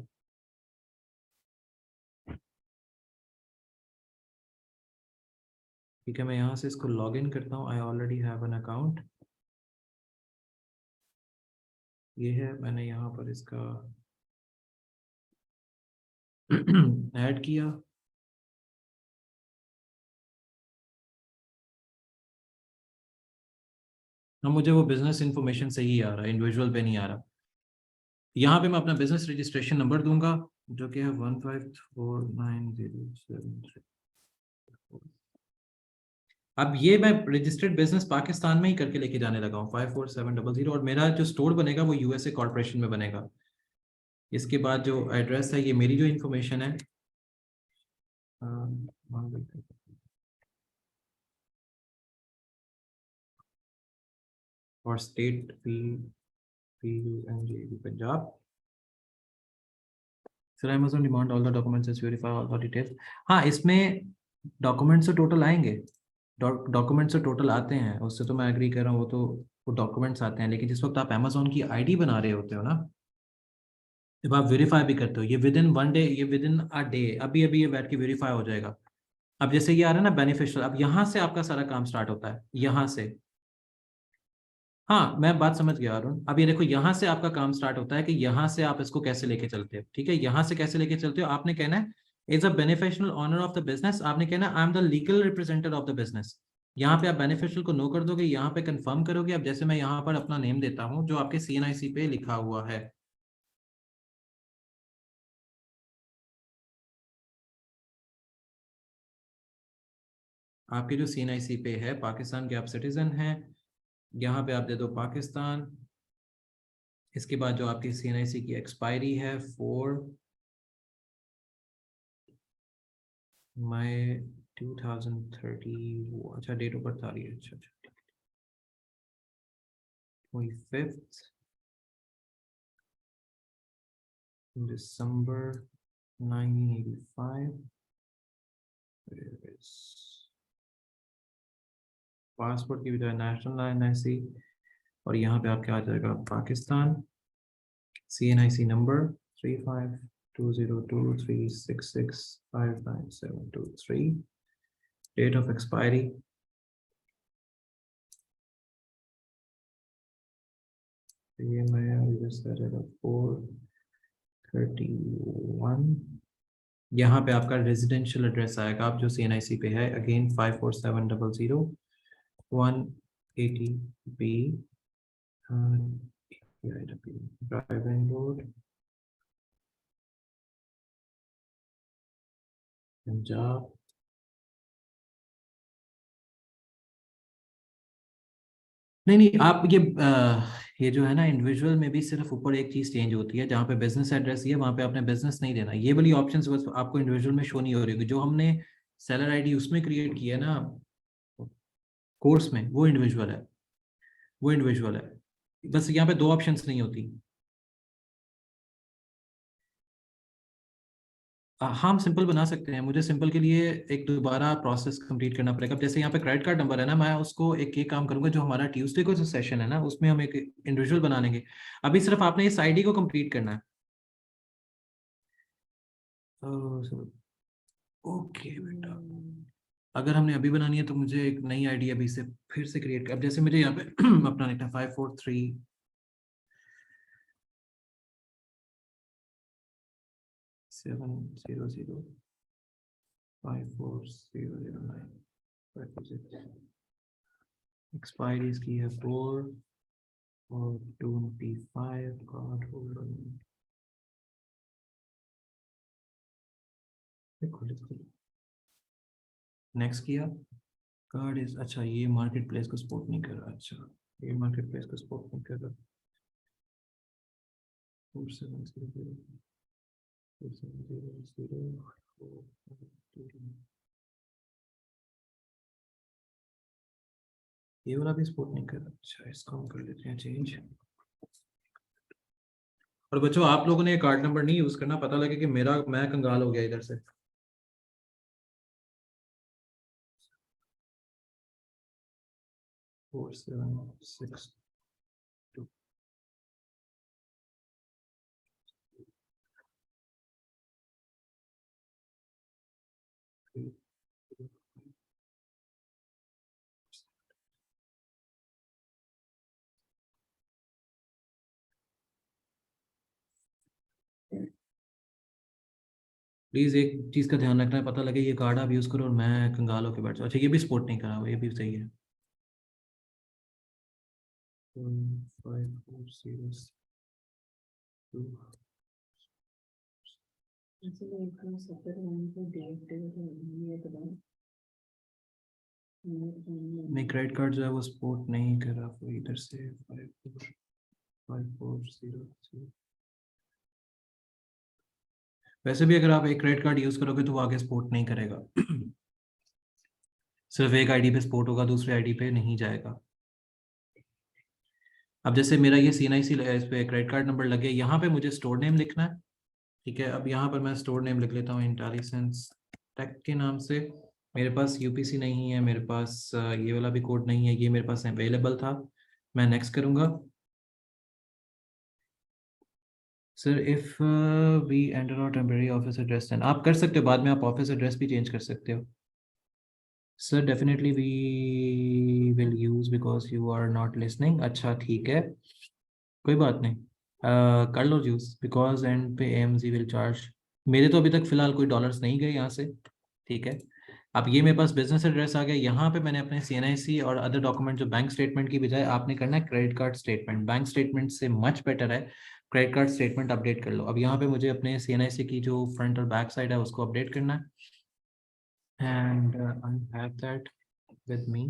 ठीक है, मैं यहाँ से इसको लॉग इन करता हूँ। I already have an account, ये है, मैंने यहाँ पर इसका ऐड किया। अब मुझे वो बिजनेस इंफॉर्मेशन सही आ रहा है, इंडिविजुअल पे नहीं आ रहा। यहाँ पे मैं अपना बिजनेस रजिस्ट्रेशन नंबर दूंगा, जो कि है 1549073। अब ये मैं रजिस्टर्ड बिजनेस पाकिस्तान में ही करके लेके जाने लगा हूँ 54700, और मेरा जो स्टोर बनेगा वो यूएसए कॉर्पोरेशन में बनेगा। इसके बाद जो एड्रेस है, ये मेरी जो इंफॉर्मेशन है, और state PUNJAB Punjab. Sir Amazon demand all the documents, verify all the details. हाँ, इसमें डॉक्यूमेंट्स तो टोटल आएंगे, डॉक्यूमेंट्स तो टोटल आते हैं, उससे तो मैं एग्री कर रहा हूँ, वो तो वो डॉक्यूमेंट्स आते हैं। लेकिन जिस वक्त आप अमेजोन की आईडी बना रहे होते हो ना, जब आप वेरीफाई भी करते हो, ये विद इन 1 डे, ये विद इन अ डे अभी अभी ये बैठ के वेरीफाई हो जाएगा। अब जैसे ये आ रहा है ना बेनिफिशियल, अब यहाँ से आपका सारा काम स्टार्ट होता है, यहाँ से। हाँ, मैं बात समझ गया अरुण। अब ये देखो, यहाँ से आपका काम स्टार्ट होता है कि यहाँ से आप इसको कैसे लेके चलते हो। ठीक है, यहाँ से कैसे लेके चलते हो, आपने कहना है is a beneficial owner of the business, आपने कहना I am the legal representative of the business. यहाँ पे आप बेनिफिशियल को नो कर दोगे, यहाँ पे कंफर्म करोगे। अब जैसे मैं यहाँ पर अपना नेम देता हूँ जो आपके CNIC पे लिखा हुआ है, आपके जो CNIC पे है, पाकिस्तान के आप सिटीजन हैं, यहाँ पे आप दे दो पाकिस्तान। इसके बाद जो आपकी CNIC की एक्सपायरी है 4 मई 2030, वो अच्छा डेट ऑफ बर्थ आ रही है, अच्छा अच्छा, 25 December 1985। पासपोर्ट की बजाय नेशनल NIC, और यहाँ पे आपके आ जाएगा Pakistan. CNIC number 35202366599723। Date of expiry, ये मैं यूज करेगा 431। यहाँ पे आपका रेजिडेंशियल एड्रेस आएगा, आप जो CNIC पे है, again 54700 180B driving road, Punjab. नहीं नहीं, आप ये जो है ना, इंडिविजुअल में भी सिर्फ ऊपर एक चीज चेंज होती है, जहाँ पे बिजनेस एड्रेस है वहाँ पे आपने बिजनेस नहीं देना। ये वाली ऑप्शंस बस आपको इंडिविजुअल में शो नहीं हो रही होगी। जो हमने सेलर आईडी उसमें क्रिएट किया है ना कोर्स में, वो इंडिविजुअल है, वो इंडिविजुअल है। बस यहाँ पे दो ऑप्शंस नहीं होती। हाँ हम सिंपल बना सकते हैं। मुझे सिंपल के लिए एक दोबारा प्रोसेस कंप्लीट करना पड़ेगा। अब जैसे यहाँ पे क्रेडिट कार्ड नंबर है ना, मैं उसको एक ये काम करूंगा, जो हमारा ट्यूसडे को जो सेशन है ना उसमें हम एक इंडिविजुअल बना लेंगे। अभी सिर्फ आपने इस आईडी को कंप्लीट करना है। ओके बेटा, अगर हमने अभी बनानी है तो मुझे एक नई आईडी अभी से फिर से क्रिएट कर। अब जैसे मुझे यहाँ पे अपना लिखना है 54370054009। एक्सपायरी इसकी है 4/25। कार्ड होल्डर नेक्स्ट किया। कार्ड इज, अच्छा ये मार्केट प्लेस को सपोर्ट नहीं कर रहा। अच्छा ये मार्केट प्लेस को सपोर्ट नहीं कर रहा। 47004700। ये वाला भी सपोर्ट नहीं कर रहा। अच्छा इसको हम कर लेते हैं चेंज। और बच्चों आप लोगों ने ये कार्ड नंबर नहीं यूज करना, पता लगे कि मैं कंगाल हो गया इधर से। Four seven six two. Please एक चीज का ध्यान रखना है, पता लगे ये कार्ड आप यूज करो और मैं कंगाल होकर बैठ जाऊँ। अच्छा ये भी सपोर्ट नहीं करा हुआ, ये भी सही है। 5402। नहीं क्रेडिट कार्ड जो है वो सपोर्ट नहीं कर रहा कोई इधर से। 5450। वैसे भी अगर आप एक क्रेडिट कार्ड यूज करोगे तो वो आगे सपोर्ट नहीं करेगा। सिर्फ एक आईडी पे सपोर्ट होगा, दूसरे आईडी पे नहीं जाएगा। अब जैसे मेरा ये CNIC इस पे क्रेडिट कार्ड नंबर लगे, यहाँ पे मुझे स्टोर नेम लिखना है। ठीक है, अब यहाँ पर मैं स्टोर नेम लिख लेता हूँ इंटेलिसेंस टेक के नाम से। मेरे पास UPC नहीं है, मेरे पास ये वाला भी कोड नहीं है, ये मेरे पास अवेलेबल था। मैं नेक्स्ट करूँगा। Sir if we enter our temporary office address, then आप कर सकते हो, बाद में आप ऑफिस एड्रेस भी चेंज कर सकते हो। Sir definitely we will use because you are not listening. अच्छा ठीक है, कोई बात नहीं। कर लो यूज, बिकॉज एंड पे AMZ विल चार्ज। मेरे तो अभी तक फिलहाल कोई डॉलर्स नहीं गए यहाँ से। ठीक है, अब ये मेरे पास बिजनेस एड्रेस आ गया। यहाँ पे मैंने अपने CNIC और अदर डॉक्यूमेंट जो बैंक स्टेटमेंट की बजाय आपने करना है credit card statement. Bank statement से मच बेटर है क्रेडिट कार्ड स्टेटमेंट। अपडेट कर लो। अब यहाँ पे मुझे अपने CNIC की जो फ्रंट और बैक साइड है उसको अपडेट करना है। And I have that with me,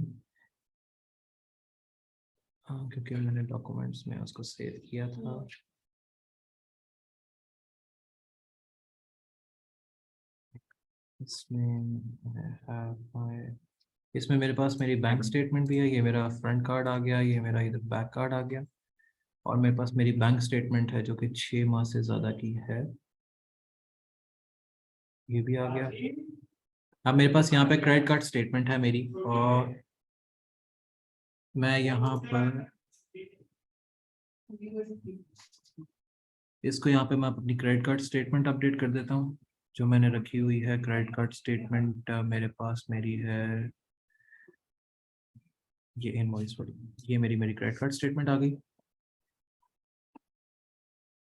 क्योंकि मैंने डॉक्यूमेंट्स में उसको सेव किया था। इसमें इसमें मेरे पास मेरी बैंक स्टेटमेंट भी है। ये मेरा फ्रंट कार्ड आ गया, ये मेरा इधर बैक कार्ड आ गया, और मेरे पास मेरी बैंक स्टेटमेंट है जो कि 6 माह से ज़्यादा की है, ये भी आ गया। अब मेरे पास यहाँ पे क्रेडिट कार्ड स्टेटमेंट है मेरी, और मैं यहाँ पर इसको यहाँ पे मैं अपनी क्रेडिट कार्ड स्टेटमेंट अपडेट कर देता हूँ जो मैंने रखी हुई है। क्रेडिट कार्ड स्टेटमेंट मेरे पास मेरी है ये इनवॉइस वाली। ये मेरी क्रेडिट कार्ड स्टेटमेंट आ गई।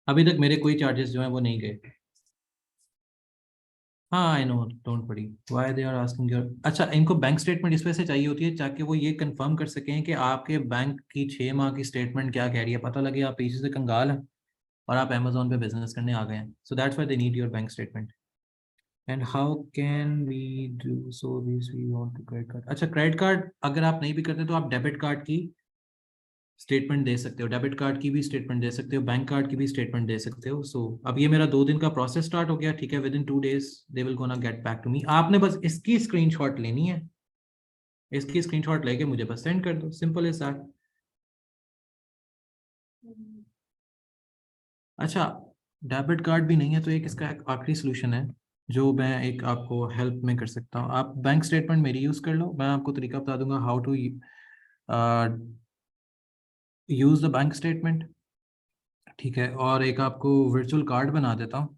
अभी तक मेरे कोई चार्जेस जो है वो नहीं गए। हाँ I know, don't worry. Why they are asking your, अच्छा इनको बैंक स्टेटमेंट इस वजह से चाहिए होती है ताकि वो ये कंफर्म कर सकें कि आपके बैंक की 6 माह की स्टेटमेंट क्या कह रही है। पता लगे आप पीछे से कंगाल हैं और आप अमेजोन पे बिजनेस करने आ गए हैं। So that's why they need your bank statement. And how can we do so this, we want to credit card. अच्छा क्रेडिट कार्ड अगर आप नहीं भी करते तो आप डेबिट कार्ड की स्टेटमेंट दे सकते हो, डेबिट कार्ड की भी स्टेटमेंट दे सकते हो, बैंक कार्ड की भी स्टेटमेंट दे सकते हो। सो अब ये मेरा 2 दिन का प्रोसेस स्टार्ट हो गया। ठीक है, with in 2 days they will gonna get back to me. आपने बस इसकी स्क्रीनशॉट लेनी है, इसकी स्क्रीनशॉट लेके मुझे बस सेंड कर दो, सिंपल इज दैट। अच्छा डेबिट कार्ड भी नहीं है तो एक इसका आखिरी सोल्यूशन है। जो मैं एक आपको हेल्प में कर सकता हूँ। आप बैंक स्टेटमेंट मेरी यूज़ कर लो, मैं आपको तरीका बता दूंगा how to use the bank statement. ठीक है, और एक आपको वर्चुअल कार्ड बना देता हूँ।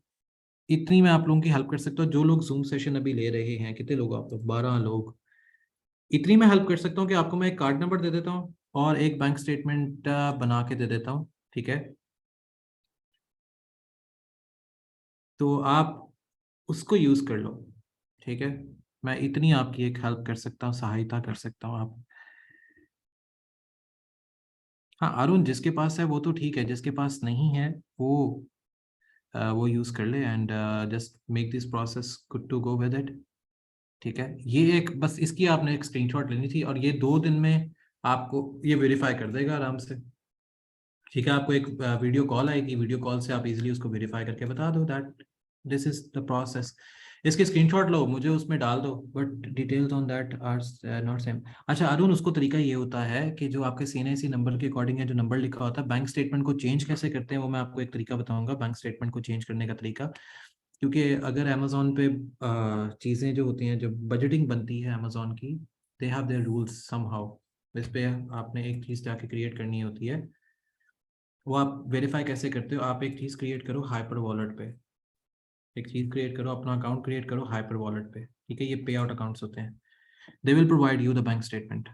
इतनी मैं आप लोगों की हेल्प कर सकता हूँ। जो लोग जूम सेशन अभी ले रहे हैं, कितने लोग आप लोग, 12 लोग। इतनी मैं हेल्प कर सकता हूँ कि आपको मैं एक कार्ड नंबर दे देता हूँ और एक बैंक स्टेटमेंट बना के दे देता हूँ। ठीक है, तो आप उसको यूज़ कर लो। ठीक है, मैं इतनी आपकी एक हेल्प कर सकता हूँ, सहायता कर सकता हूँ आप। हाँ अरुण, जिसके पास है वो तो ठीक है, जिसके पास नहीं है वो वो यूज़ कर ले and just make this process good to go with it. ठीक है, ये एक बस इसकी आपने एक स्क्रीनशॉट लेनी थी और ये 2 दिन में आपको ये वेरीफाई कर देगा आराम से। ठीक है, आपको एक वीडियो कॉल आएगी, वीडियो कॉल से आप इजीली उसको वेरीफाई करके बता दो that this is the process. इसकी स्क्रीनशॉट लो, मुझे उसमें डाल दो, but details on that are not same. अच्छा अरुण, उसको तरीका ये होता है कि जो आपके सीएनआईसी नंबर के अकॉर्डिंग है, जो नंबर लिखा होता है, बैंक स्टेटमेंट को चेंज कैसे करते हैं वो मैं आपको एक तरीका बताऊंगा, बैंक स्टेटमेंट को चेंज करने का तरीका। क्योंकि अगर अमेजोन पे चीज़ें जो होती हैं, जब बजटिंग बनती है अमेजोन की, they have their rules somehow. इस पे आपने एक चीज़ जाके क्रिएट करनी होती है। वो आप वेरीफाई कैसे करते हो? आप एक चीज़ क्रिएट करो हाइपर वॉलेट पे, एक चीज़ क्रिएट करो, अपना अकाउंट क्रिएट करो हाइपर वॉलेट पे। ठीक है, ये पे आउट अकाउंट्स होते हैं, they will provide you the bank statement.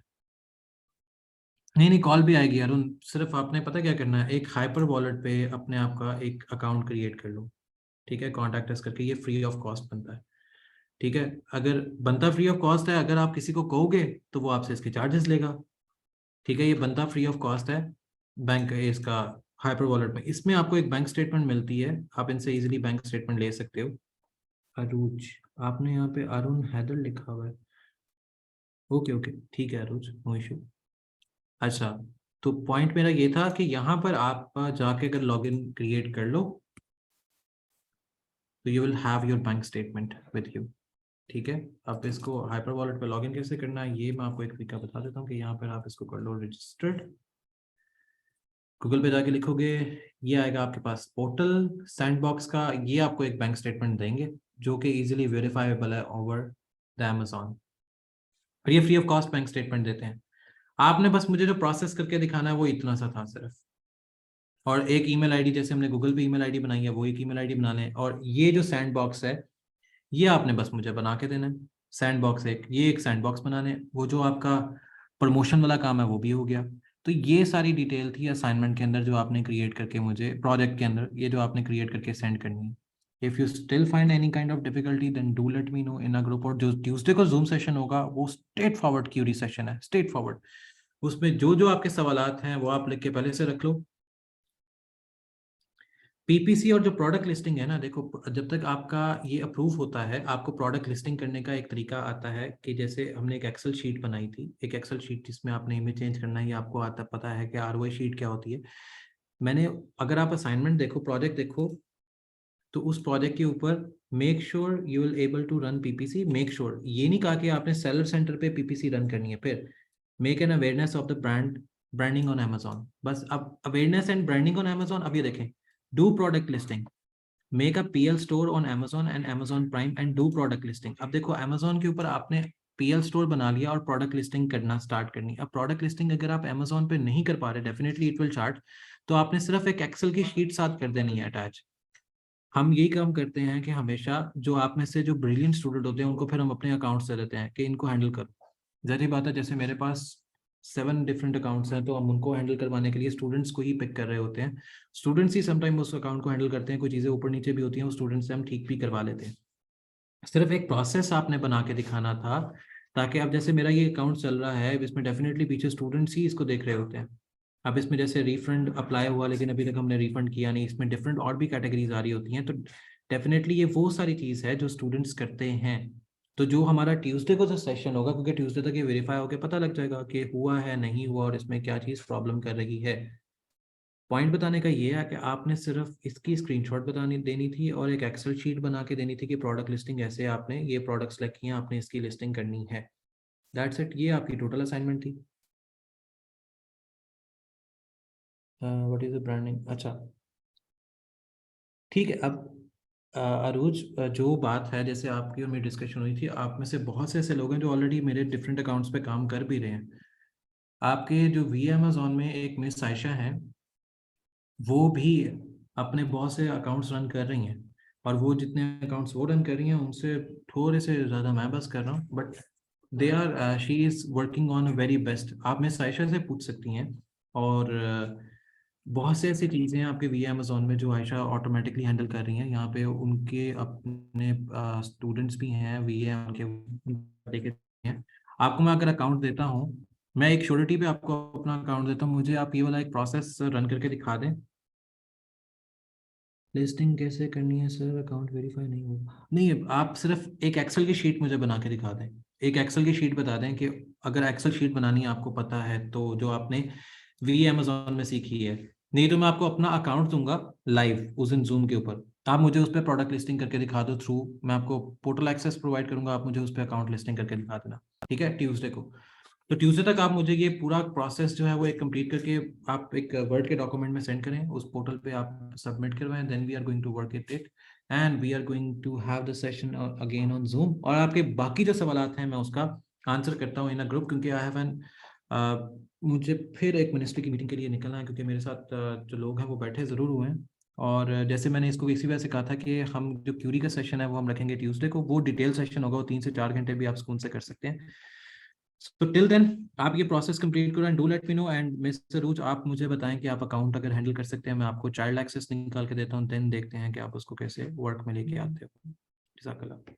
नहीं नहीं, कॉल भी आएगी अरुण, सिर्फ आपने पता क्या करना है, एक हाइपर वॉलेट पे अपने आप का एक अकाउंट क्रिएट कर लो। ठीक है, कॉन्टैक्ट अस करके, ये फ्री ऑफ कॉस्ट बनता है। ठीक है, अगर बनता फ्री ऑफ कॉस्ट है, अगर आप किसी को कहोगे तो वो आपसे इसके चार्जेस लेगा। ठीक है, ये बनता फ्री ऑफ कॉस्ट है। बैंक इसका हाइपर वॉलेट में, इसमें आपको एक बैंक स्टेटमेंट मिलती है, आप इनसे इजीली बैंक स्टेटमेंट ले सकते हो। अरूज, आपने यहाँ पे अरुण हैदर लिखा हुआ है। ओके ओके, ठीक है अरूज, नो इशू। अच्छा, तो पॉइंट मेरा ये था कि यहाँ पर आप जाके अगर लॉगिन क्रिएट कर लो तो you will have your bank statement with you. ठीक है, अब इसको हाइपर वॉलेट पे लॉगिन कैसे करना है ये मैं आपको एक तरीका बता देता हूँ कि यहाँ पर आप इसको कर लो रजिस्टर्ड। गूगल पे जाके लिखोगे, ये आएगा आपके पास पोर्टल सैंडबॉक्स का, ये आपको एक बैंक स्टेटमेंट देंगे जो कि इजीली वेरीफाइबल है ओवर द अमेजोन। और ये free of cost bank statement देते हैं। आपने बस मुझे जो प्रोसेस करके दिखाना है वो इतना सा था सिर्फ। और एक ईमेल आईडी, जैसे हमने गूगल पे ईमेल आईडी बनाई है, वो एक ईमेल आईडी बना लें। और ये जो सैंड बॉक्स है, ये आपने बस मुझे बना के देना है। सैंड बॉक्स एक, ये एक सैंड बॉक्स बनाने, वो जो आपका प्रमोशन वाला काम है वो भी हो गया। तो ये सारी डिटेल थी असाइनमेंट के अंदर जो आपने क्रिएट करके मुझे, प्रोजेक्ट के अंदर ये जो आपने क्रिएट करके सेंड करनी है। If you still find any kind of difficulty then do let me know in a group. और जो ट्यूसडे को जूम सेशन होगा वो स्ट्रेट फॉरवर्ड क्यूरी सेशन है, स्ट्रेट फॉरवर्ड। उसमें जो जो आपके सवालात हैं वो आप लिख के पहले से रख लो। पीपीसी और जो प्रोडक्ट लिस्टिंग है ना, देखो जब तक आपका ये अप्रूव होता है, आपको प्रोडक्ट लिस्टिंग करने का एक तरीका आता है कि जैसे हमने एक एक्सेल शीट बनाई थी, एक एक्सेल शीट जिसमें आपने इमेज चेंज करना है, ये आपको आता पता है कि आरओआई शीट क्या होती है। मैंने, अगर आप असाइनमेंट देखो, प्रोजेक्ट देखो, तो उस प्रोजेक्ट के ऊपर make sure you will able to run PPC. Make sure ये नहीं कहा कि आपने सेलर सेंटर पे पीपीसी रन करनी है। फिर make an awareness of the branding on Amazon. बस अब awareness and branding on Amazon, अब ये देखें, do product listing, make a PL store on Amazon and Amazon Prime and do product listing. अब देखो अमेजोन के ऊपर आपने पीएल स्टोर बना लिया और प्रोडक्ट लिस्टिंग करना स्टार्ट करनी। अब प्रोडक्ट लिस्टिंग अगर आप अमेजोन पे नहीं कर पा रहे, डेफिनेटली इट विल चार्ट। तो आपने सिर्फ एक एक्सेल की शीट साथ कर देनी है अटैच। हम यही काम करते हैं कि हमेशा जो आप में से जो ब्रिलियंट स्टूडेंट होते हैं उनको फिर हम अपने अकाउंट्स दे देते हैं कि इनको हैंडल करो। जाहिर बात है, जैसे मेरे पास 7 डिफरेंट अकाउंट्स हैं, तो हम उनको हैंडल करवाने के लिए स्टूडेंट्स को ही पिक कर रहे होते हैं। स्टूडेंट्स ही समटाइम उस अकाउंट को हैंडल करते हैं, कोई चीज़ें ऊपर नीचे भी होती हैं, वो स्टूडेंट्स से हम ठीक भी करवा लेते हैं। सिर्फ एक प्रोसेस आपने बना के दिखाना था, ताकि अब जैसे मेरा ये अकाउंट चल रहा है, इसमें डेफिनेटली पीछे स्टूडेंट्स ही इसको देख रहे होते हैं। अब इसमें जैसे रिफंड अप्लाई हुआ लेकिन अभी तक हमने रिफंड किया नहीं, इसमें डिफरेंट और भी कैटेगरीज आ रही होती हैं। तो डेफिनेटली ये वो सारी चीज़ है जो स्टूडेंट्स करते हैं। तो जो हमारा ट्यूसडे को जो सेशन होगा, क्योंकि ट्यूसडे तक ये वेरीफाई होकर पता लग जाएगा कि हुआ है नहीं हुआ और इसमें क्या चीज़ प्रॉब्लम कर रही है। पॉइंट बताने का ये है कि आपने सिर्फ इसकी स्क्रीनशॉट बतानी देनी थी और एक एक्सेल शीट बना के देनी थी कि प्रोडक्ट लिस्टिंग ऐसे, आपने ये प्रोडक्ट सेलेक्ट किए, आपने इसकी लिस्टिंग करनी है। दैट्स इट, ये आपकी टोटल असाइनमेंट थी। व्हाट इज द ब्रांडिंग, अच्छा ठीक है। अब अरूज, जो बात है, जैसे आपकी और मेरी डिस्कशन हुई थी, आप में से बहुत से ऐसे लोग हैं जो ऑलरेडी मेरे डिफरेंट अकाउंट्स पे काम कर भी रहे हैं। आपके जो वी अमेजोन में एक मिस आयशा है, वो भी अपने बहुत से अकाउंट्स रन कर रही हैं, और वो जितने अकाउंट्स वो रन कर रही हैं उनसे थोड़े से ज़्यादा मैं बस कर रहा हूँ, but they are she is working on a very best. आप मिस आयशा से पूछ सकती हैं। और बहुत से ऐसी चीज़ें हैं आपके वी अमेजोन में जो आयशा ऑटोमेटिकली हैंडल कर रही हैं। यहाँ पे उनके अपने स्टूडेंट्स भी हैं वी ए उनके लेके हैं। आपको मैं अगर अकाउंट देता हूँ, मैं एक श्योरिटी पे आपको अपना अकाउंट देता हूँ, मुझे आप ये वाला एक प्रोसेस रन करके दिखा दें। लिस्टिंग कैसे करनी है सर, अकाउंट वेरीफाई नहीं हो? नहीं, आप सिर्फ एक एक्सेल की शीट मुझे बना के दिखा दें। एक एक्सेल की शीट बता दें कि अगर एक्सेल शीट बनानी है आपको पता है तो, जो आपने वी अमेजोन में सीखी है। नहीं तो मैं आपको अपना अकाउंट दूंगा लाइव उस दिन जूम के ऊपर, आप मुझे उस पर प्रोडक्ट लिस्टिंग करके दिखा दो थ्रू, मैं आपको पोर्टल एक्सेस प्रोवाइड करूंगा, आप मुझे उस पर अकाउंट लिस्टिंग करके दिखा देना। ठीक है, ट्यूसडे को। तो ट्यूसडे तक आप मुझे ये पूरा प्रोसेस जो है वो एक कंप्लीट करके आप एक वर्ड के डॉक्यूमेंट में सेंड करें, उस पोर्टल पे आप सबमिट करवाएं, then we are going to work it and we are going to have the session again on zoom. और आपके बाकी जो सवालात हैं मैं उसका आंसर करता हूँ इन अ ग्रुप, क्योंकि आई हैव एन मुझे फिर एक मिनिस्ट्री की मीटिंग के लिए निकलना है, क्योंकि मेरे साथ जो लोग हैं वो बैठे ज़रूर हुए हैं। और जैसे मैंने इसको इसी वजह से कहा था कि हम जो क्यूरी का सेशन है वो हम रखेंगे ट्यूसडे को, वो डिटेल सेशन होगा, वो 3 से 4 घंटे भी आप सुकून से कर सकते हैं। तो टिल देन आप ये प्रोसेस कंप्लीट करो and do let me know. And mister रूज, आप मुझे बताएं कि आप अकाउंट अगर हैंडल कर सकते हैं, मैं आपको चाइल्ड एक्सेस निकाल के देता हूँ, देन देखते हैं कि आप उसको कैसे वर्क में लेके आते हो। जज़ाकल्लाह।